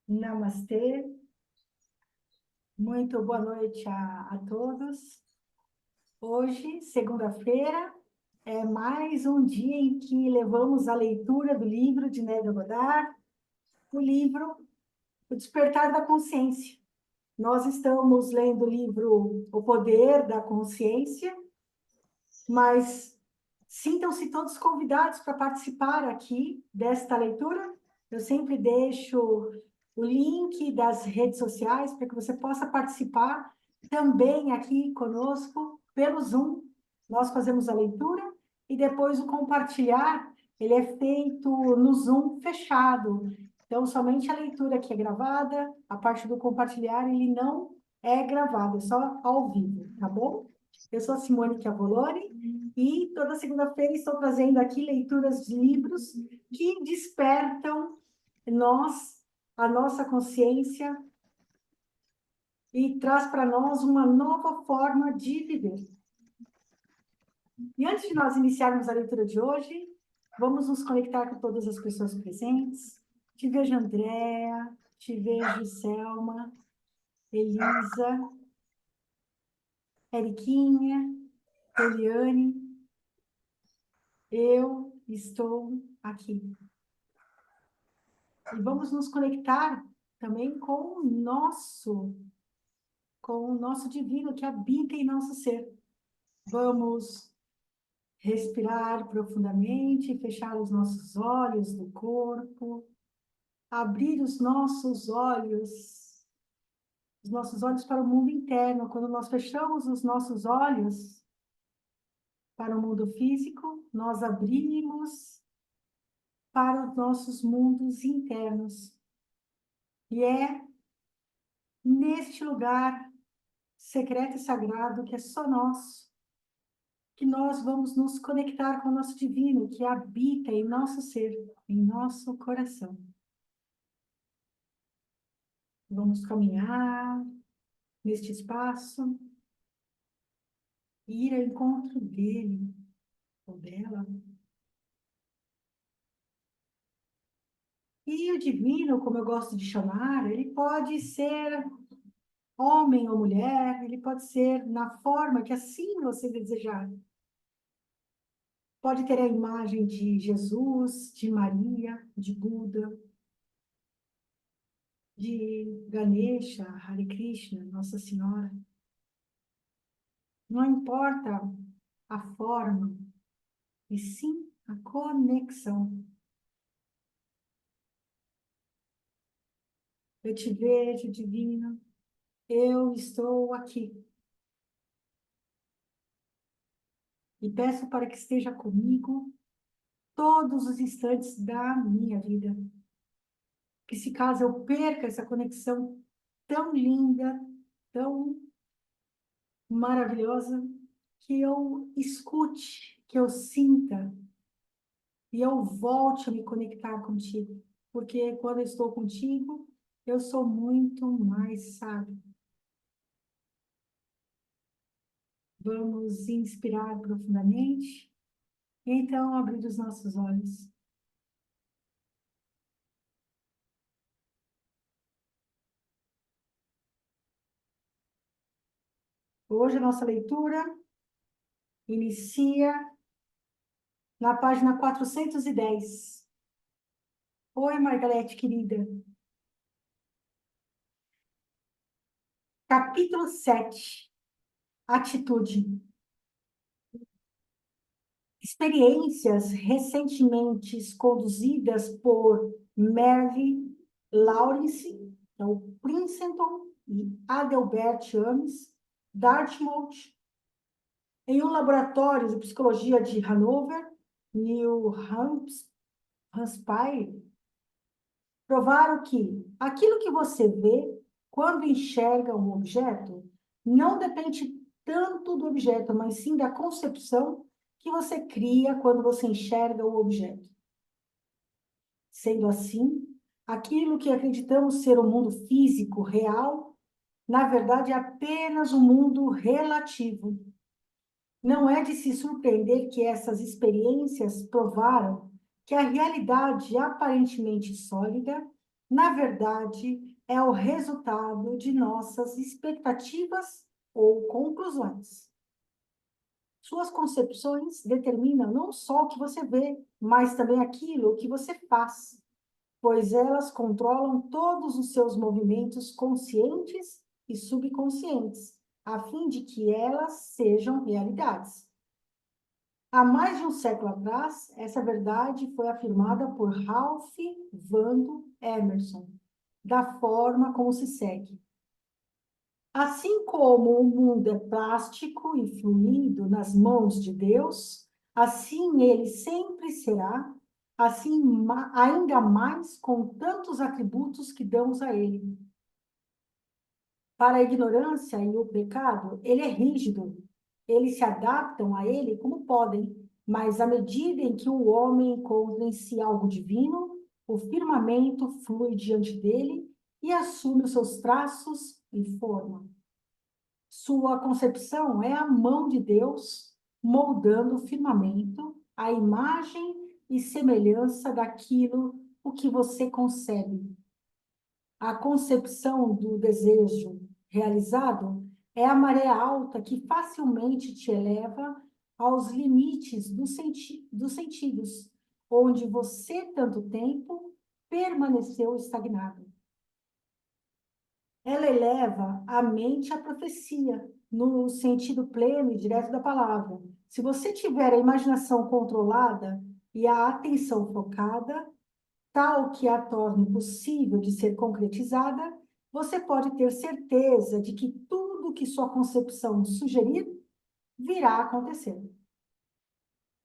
Namastê, muito boa noite a todos. Hoje, segunda-feira, é mais um dia em que levamos a leitura do livro de Neville Goddard, o livro O Despertar da Consciência. Nós estamos lendo o livro O Poder da Consciência, mas sintam-se todos convidados para participar aqui desta leitura. Eu sempre deixo o link das redes sociais para que você possa participar também aqui conosco pelo Zoom. Nós fazemos a leitura e depois o compartilhar, ele é feito no Zoom fechado. Então, somente a leitura que é gravada, a parte do compartilhar, ele não é gravado, é só ao vivo, tá bom? Eu sou a Simone Chiavoloni e toda segunda-feira estou trazendo aqui leituras de livros que despertam a nossa consciência e traz para nós uma nova forma de viver. E antes de nós iniciarmos a leitura de hoje, vamos nos conectar com todas as pessoas presentes. Te vejo, Andréa, te vejo, Selma, Elisa, Eriquinha, Eliane. Eu estou aqui. E vamos nos conectar também com o nosso divino que habita em nosso ser. Vamos respirar profundamente, fechar os nossos olhos do corpo, abrir os nossos olhos para o mundo interno. Quando nós fechamos os nossos olhos para o mundo físico, nós abrimos para os nossos mundos internos. E é neste lugar secreto e sagrado que é só nosso, que nós vamos nos conectar com o nosso divino, que habita em nosso ser, em nosso coração. Vamos caminhar neste espaço e ir ao encontro dele ou dela. E o divino, como eu gosto de chamar, ele pode ser homem ou mulher, ele pode ser na forma que assim você desejar. Pode ter a imagem de Jesus, de Maria, de Buda, de Ganesha, Hare Krishna, Nossa Senhora. Não importa a forma, e sim a conexão. Eu te vejo, divino, eu estou aqui. E peço para que esteja comigo todos os instantes da minha vida. Que se caso eu perca essa conexão tão linda, tão maravilhosa, que eu escute, que eu sinta e eu volte a me conectar contigo. Porque quando eu estou contigo, eu sou muito mais sábio. Vamos inspirar profundamente e então abrir os nossos olhos. Hoje a nossa leitura inicia na página 410. Oi, Margarete, querida. Capítulo 7. Atitude. Experiências recentemente conduzidas por Mary Lawrence, então Princeton e Adelbert Ames, Dartmouth, em um laboratório de psicologia de Hanover, New Hampshire, provaram que aquilo que você vê quando enxerga um objeto não depende tanto do objeto, mas sim da concepção que você cria quando você enxerga o objeto. Sendo assim, aquilo que acreditamos ser o mundo físico real, na verdade é apenas um mundo relativo. Não é de se surpreender que essas experiências provaram que a realidade aparentemente sólida na verdade, é o resultado de nossas expectativas ou conclusões. Suas concepções determinam não só o que você vê, mas também aquilo que você faz, pois elas controlam todos os seus movimentos conscientes e subconscientes, a fim de que elas sejam realidades. Há mais de um século atrás, essa verdade foi afirmada por Ralph Waldo Emerson, da forma como se segue. Assim como o mundo é plástico e fluido nas mãos de Deus, assim ele sempre será, assim ainda mais com tantos atributos que damos a ele. Para a ignorância e o pecado, ele é rígido. Eles se adaptam a ele como podem, mas à medida em que o homem encontra em si algo divino, o firmamento flui diante dele e assume os seus traços e forma. Sua concepção é a mão de Deus moldando o firmamento, a imagem e semelhança daquilo o que você concebe. A concepção do desejo realizado é a maré alta que facilmente te eleva aos limites dos sentidos, onde você tanto tempo permaneceu estagnado. Ela eleva a mente à profecia, no sentido pleno e direto da palavra. Se você tiver a imaginação controlada e a atenção focada, tal que a torne possível de ser concretizada, você pode ter certeza de que tudo que sua concepção sugerir virá a acontecer.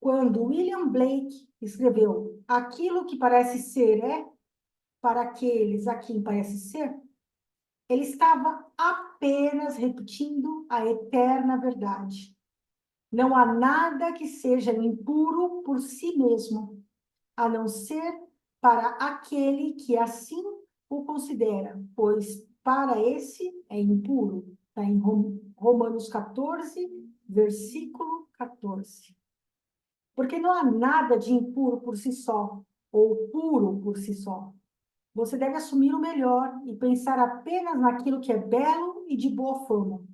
Quando William Blake escreveu Aquilo que parece ser é para aqueles a quem parece ser, ele estava apenas repetindo a eterna verdade. Não há nada que seja impuro por si mesmo, a não ser para aquele que assim o considera, pois para esse é impuro. Está em Romanos 14, versículo 14. Porque não há nada de impuro por si só, ou puro por si só. Você deve assumir o melhor e pensar apenas naquilo que é belo e de boa fama.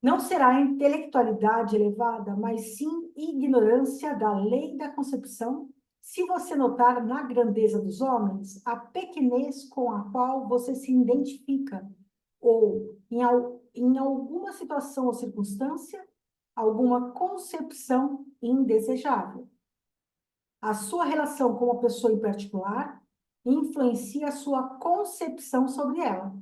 Não será intelectualidade elevada, mas sim ignorância da lei da concepção, se você notar na grandeza dos homens a pequenez com a qual você se identifica, ou em alguma situação ou circunstância, alguma concepção indesejável. A sua relação com uma pessoa em particular influencia a sua concepção sobre ela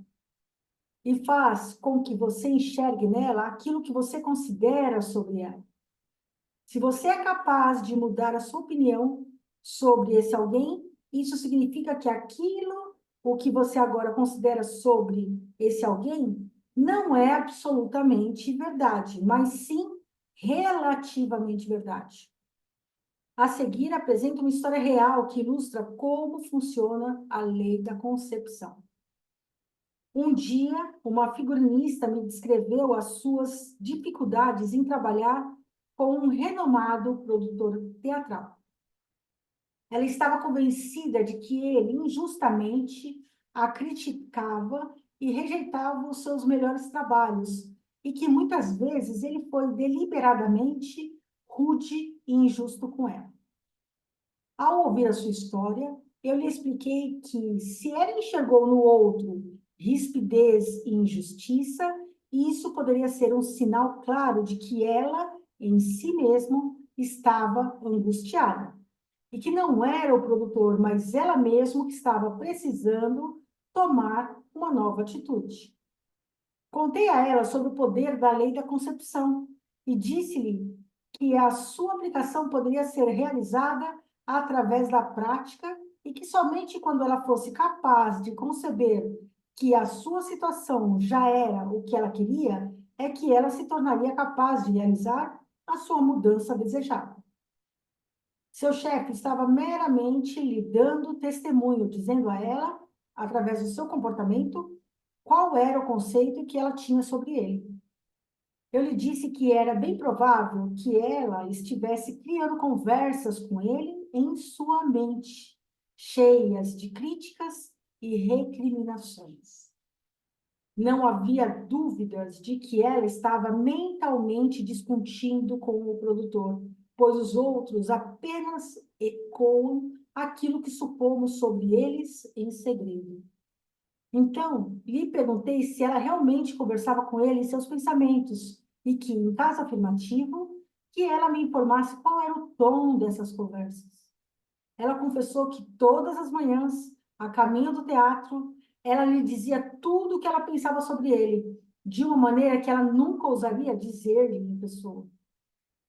e faz com que você enxergue nela aquilo que você considera sobre ela. Se você é capaz de mudar a sua opinião sobre esse alguém, isso significa que aquilo, o que você agora considera sobre esse alguém, não é absolutamente verdade, mas sim relativamente verdade. A seguir, apresento uma história real que ilustra como funciona a lei da concepção. Um dia, uma figurinista me descreveu as suas dificuldades em trabalhar com um renomado produtor teatral. Ela estava convencida de que ele injustamente a criticava e rejeitava os seus melhores trabalhos, e que muitas vezes ele foi deliberadamente rude e injusto com ela. Ao ouvir a sua história, eu lhe expliquei que, se ela enxergou no outro rispidez e injustiça, isso poderia ser um sinal claro de que ela, em si mesma, estava angustiada. E que não era o produtor, mas ela mesma que estava precisando tomar uma nova atitude. Contei a ela sobre o poder da lei da concepção e disse-lhe que a sua aplicação poderia ser realizada através da prática e que somente quando ela fosse capaz de conceber que a sua situação já era o que ela queria, é que ela se tornaria capaz de realizar a sua mudança desejada. Seu chefe estava meramente lhe dando testemunho, dizendo a ela, através do seu comportamento, qual era o conceito que ela tinha sobre ele. Eu lhe disse que era bem provável que ela estivesse criando conversas com ele em sua mente, cheias de críticas e recriminações. Não havia dúvidas de que ela estava mentalmente discutindo com o produtor, pois os outros apenas ecoam aquilo que supomos sobre eles em segredo. Então, lhe perguntei se ela realmente conversava com ele em seus pensamentos, e que, em caso afirmativo, que ela me informasse qual era o tom dessas conversas. Ela confessou que todas as manhãs, a caminho do teatro, ela lhe dizia tudo o que ela pensava sobre ele, de uma maneira que ela nunca ousaria dizer-lhe em pessoa.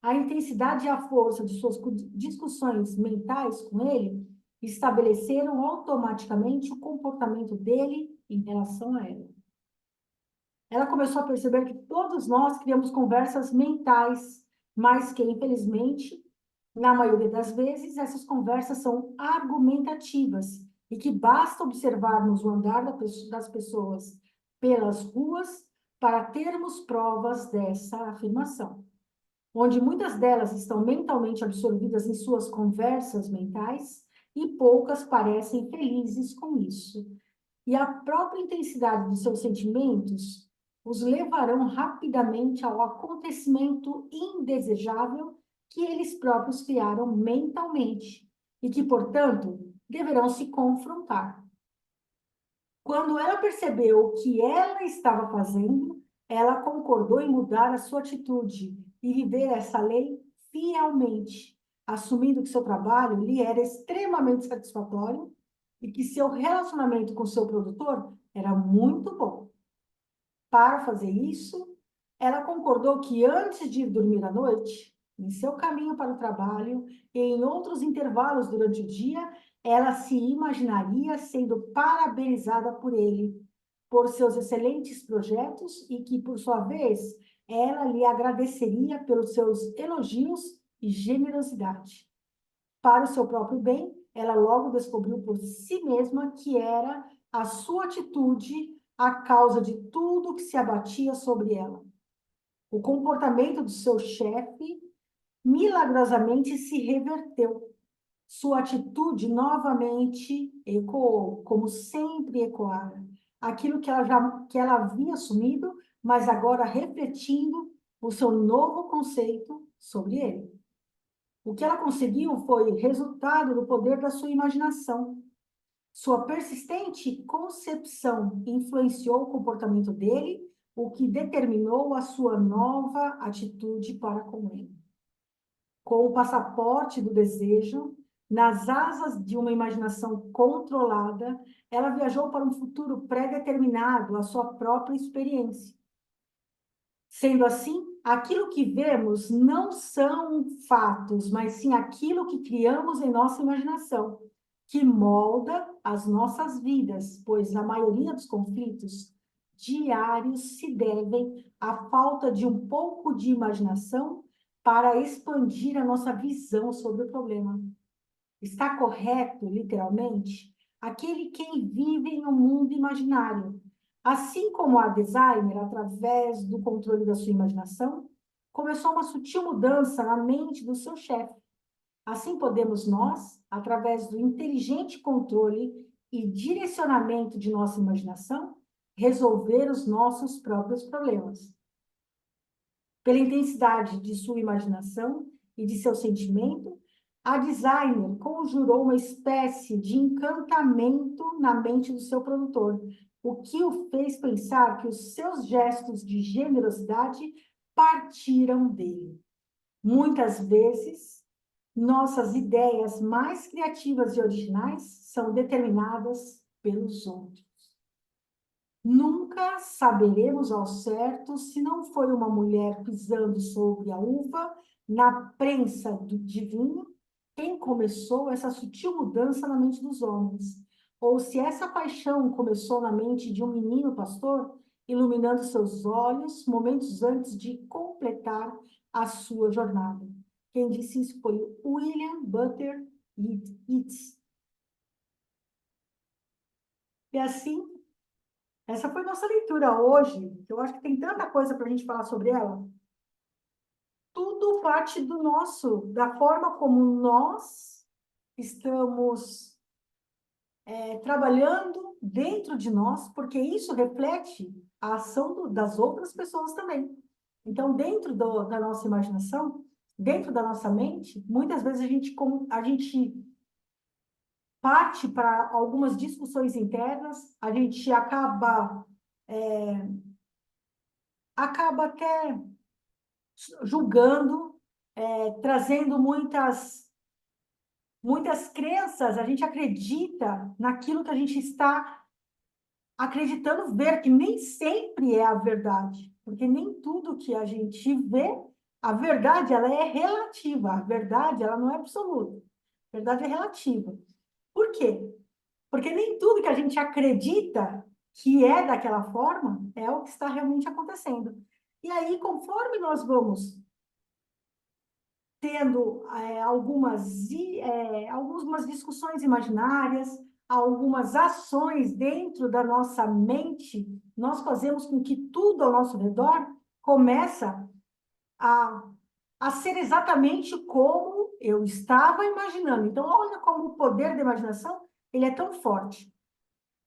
A intensidade e a força de suas discussões mentais com ele estabeleceram automaticamente o comportamento dele em relação a ela. Ela começou a perceber que todos nós criamos conversas mentais, mas que, infelizmente, na maioria das vezes, essas conversas são argumentativas e que basta observarmos o andar das pessoas pelas ruas para termos provas dessa afirmação, onde muitas delas estão mentalmente absorvidas em suas conversas mentais e poucas parecem felizes com isso. E a própria intensidade de seus sentimentos os levarão rapidamente ao acontecimento indesejável que eles próprios criaram mentalmente e que, portanto, deverão se confrontar. Quando ela percebeu o que ela estava fazendo, ela concordou em mudar a sua atitude e viver essa lei fielmente, assumindo que seu trabalho lhe era extremamente satisfatório e que seu relacionamento com seu produtor era muito bom. Para fazer isso, ela concordou que antes de ir dormir à noite, em seu caminho para o trabalho e em outros intervalos durante o dia, ela se imaginaria sendo parabenizada por ele, por seus excelentes projetos e que, por sua vez, ela lhe agradeceria pelos seus elogios e generosidade. Para o seu próprio bem, ela logo descobriu por si mesma que era a sua atitude a causa de tudo que se abatia sobre ela. O comportamento do seu chefe milagrosamente se reverteu. Sua atitude novamente ecoou, como sempre ecoara, aquilo que ela havia assumido, mas agora refletindo o seu novo conceito sobre ele. O que ela conseguiu foi resultado do poder da sua imaginação. Sua persistente concepção influenciou o comportamento dele, o que determinou a sua nova atitude para com ele. Com o passaporte do desejo, nas asas de uma imaginação controlada, ela viajou para um futuro pré-determinado à sua própria experiência. Sendo assim, aquilo que vemos não são fatos, mas sim aquilo que criamos em nossa imaginação, que molda as nossas vidas, pois a maioria dos conflitos diários se devem à falta de um pouco de imaginação para expandir a nossa visão sobre o problema. Está correto, literalmente, aquele quem vive em um mundo imaginário. Assim como a designer, através do controle da sua imaginação, começou uma sutil mudança na mente do seu chefe. Assim podemos nós, através do inteligente controle e direcionamento de nossa imaginação, resolver os nossos próprios problemas. Pela intensidade de sua imaginação e de seu sentimento, a designer conjurou uma espécie de encantamento na mente do seu produtor, o que o fez pensar que os seus gestos de generosidade partiram dele. Muitas vezes, nossas ideias mais criativas e originais são determinadas pelos outros. Nunca saberemos ao certo se não foi uma mulher pisando sobre a uva na prensa de vinho quem começou essa sutil mudança na mente dos homens, ou se essa paixão começou na mente de um menino pastor, iluminando seus olhos momentos antes de completar a sua jornada. Quem disse isso foi William Butler Yeats. E assim, essa foi nossa leitura hoje, que eu acho que tem tanta coisa para a gente falar sobre ela. Tudo parte do nosso, da forma como nós estamos trabalhando dentro de nós, porque isso reflete a ação das outras pessoas também. Então, dentro da nossa imaginação, dentro da nossa mente, muitas vezes a gente parte para algumas discussões internas, a gente acaba até julgando, trazendo muitas crenças, a gente acredita naquilo que a gente está acreditando ver, que nem sempre é a verdade, porque nem tudo que a gente vê, a verdade, ela é relativa, a verdade, ela não é absoluta, a verdade é relativa. Por quê? Porque nem tudo que a gente acredita que é daquela forma é o que está realmente acontecendo. E aí, conforme nós vamos tendo algumas discussões imaginárias, algumas ações dentro da nossa mente, nós fazemos com que tudo ao nosso redor começa a, a ser exatamente como eu estava imaginando. Então, olha como o poder da imaginação ele é tão forte.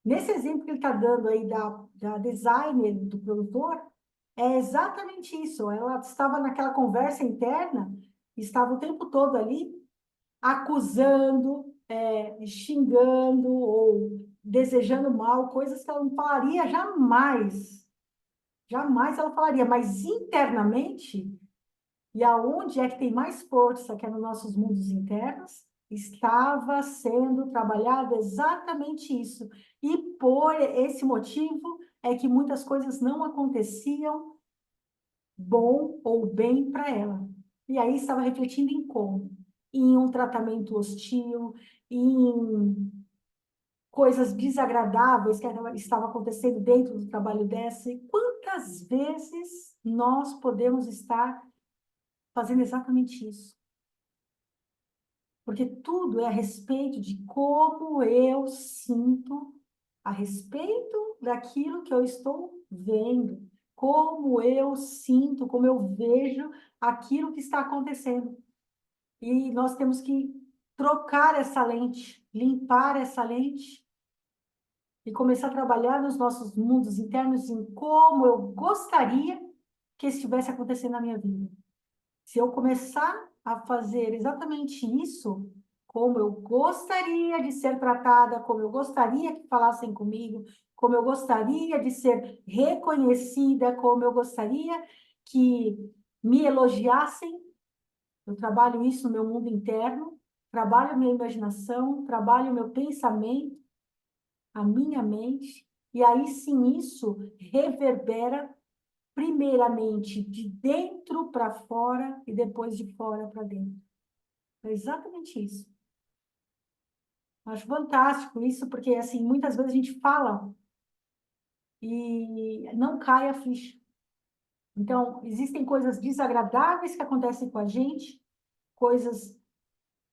Nesse exemplo que ele está dando aí da designer, do produtor, é exatamente isso. Ela estava naquela conversa interna, estava o tempo todo ali acusando, xingando ou desejando mal, coisas que ela não falaria jamais. Jamais ela falaria, mas internamente, e aonde é que tem mais força, que é nos nossos mundos internos, estava sendo trabalhado exatamente isso. E por esse motivo é que muitas coisas não aconteciam bom ou bem para ela. E aí estava refletindo em como? Em um tratamento hostil, em coisas desagradáveis que estavam acontecendo dentro do trabalho dessa. E quantas vezes nós podemos estar fazendo exatamente isso? Porque tudo é a respeito de como eu sinto, a respeito daquilo que eu estou vendo, como eu sinto, como eu vejo aquilo que está acontecendo. E nós temos que trocar essa lente, limpar essa lente e começar a trabalhar nos nossos mundos internos em como eu gostaria que estivesse acontecendo na minha vida. Se eu começar a fazer exatamente isso, como eu gostaria de ser tratada, como eu gostaria que falassem comigo, como eu gostaria de ser reconhecida, como eu gostaria que me elogiassem, eu trabalho isso no meu mundo interno, trabalho a minha imaginação, trabalho o meu pensamento, a minha mente, e aí sim isso reverbera primeiramente de dentro para fora e depois de fora para dentro. É exatamente isso. Acho fantástico isso, porque assim, muitas vezes a gente fala e não cai a ficha. Então, existem coisas desagradáveis que acontecem com a gente, coisas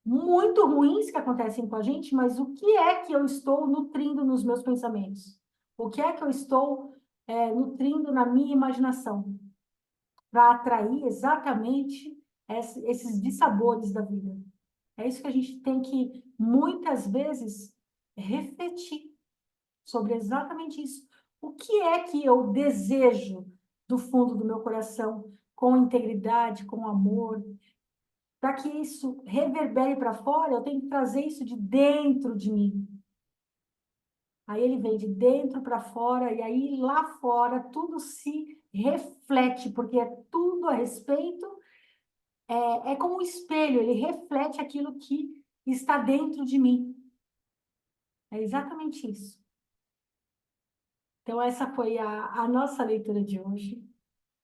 muito ruins que acontecem com a gente, mas o que é que eu estou nutrindo nos meus pensamentos? O que é que eu estou nutrindo na minha imaginação? Para atrair exatamente esses dissabores da vida. É isso que a gente tem que, muitas vezes, refletir sobre exatamente isso. O que é que eu desejo do fundo do meu coração, com integridade, com amor? Para que isso reverbere para fora, eu tenho que trazer isso de dentro de mim. Aí ele vem de dentro para fora, e aí lá fora tudo se reflete, porque é tudo a respeito, é como um espelho, ele reflete aquilo que está dentro de mim. É exatamente isso. Então, essa foi a nossa leitura de hoje.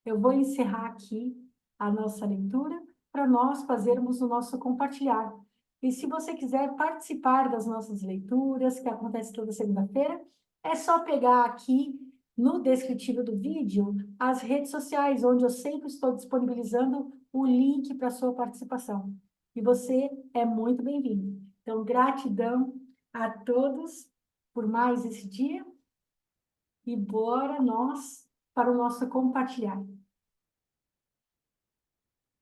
Eu vou encerrar aqui a nossa leitura para nós fazermos o nosso compartilhar. E se você quiser participar das nossas leituras, que acontece toda segunda-feira, é só pegar aqui no descritivo do vídeo as redes sociais, onde eu sempre estou disponibilizando o link para a sua participação. E você é muito bem-vindo. Então, gratidão a todos por mais esse dia e bora nós para o nosso compartilhar.